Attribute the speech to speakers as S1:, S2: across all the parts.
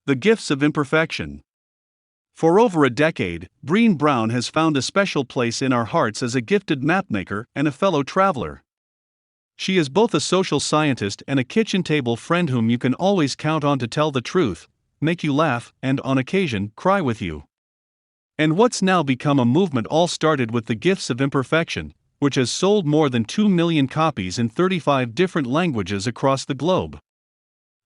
S1: The Gifts of Imperfection. For over a decade, Brené Brown has found a special place in our hearts as a gifted mapmaker and a fellow traveler. She is both a social scientist and a kitchen table friend whom you can always count on to tell the truth, make you laugh, and on occasion, cry with you. And what's now become a movement all started with The Gifts of Imperfection, which has sold more than 2 million copies in 35 different languages across the globe.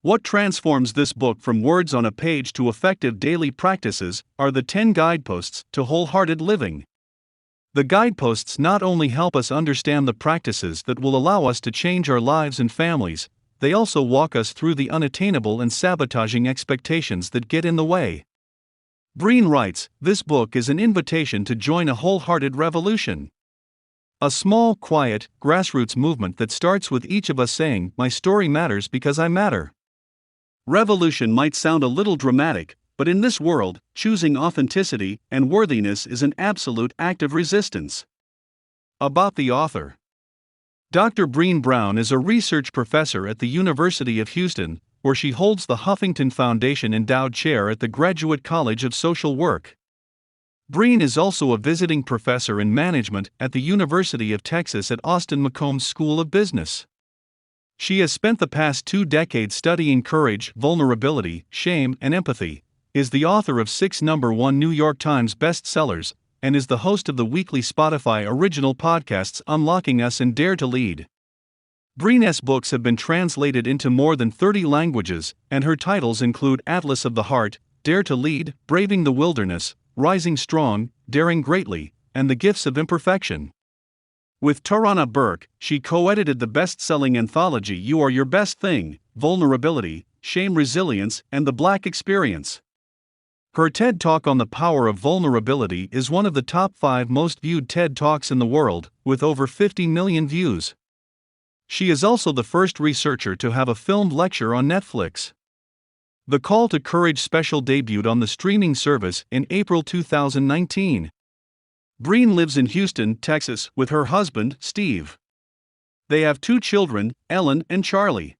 S1: What transforms this book from words on a page to effective daily practices are the 10 guideposts to wholehearted living. The guideposts not only help us understand the practices that will allow us to change our lives and families, they also walk us through the unattainable and sabotaging expectations that get in the way. Brené writes, "This book is an invitation to join a wholehearted revolution. A small, quiet, grassroots movement that starts with each of us saying, 'My story matters because I matter.'" Revolution might sound a little dramatic, but in this world, choosing authenticity and worthiness is an absolute act of resistance. About the author. Dr. Brené Brown is a research professor at the University of Houston, where she holds the Huffington Foundation Endowed Chair at the Graduate College of Social Work. Brené is also a visiting professor in management at the University of Texas at Austin McCombs School of Business. She has spent the past 2 decades studying courage, vulnerability, shame, and empathy, is the author of 6 #1 New York Times bestsellers, and is the host of the weekly Spotify original podcasts Unlocking Us and Dare to Lead. Brené's books have been translated into more than 30 languages, and her titles include Atlas of the Heart, Dare to Lead, Braving the Wilderness, Rising Strong, Daring Greatly, and The Gifts of Imperfection. With Tarana Burke, she co-edited the best-selling anthology You Are Your Best Thing, Vulnerability, Shame, Resilience, and the Black Experience. Her TED Talk on the power of vulnerability is one of the top 5 most viewed TED Talks in the world, with over 50 million views. She is also the first researcher to have a filmed lecture on Netflix. The Call to Courage special debuted on the streaming service in April 2019. Brené lives in Houston, Texas, with her husband, Steve. They have 2 children, Ellen and Charlie.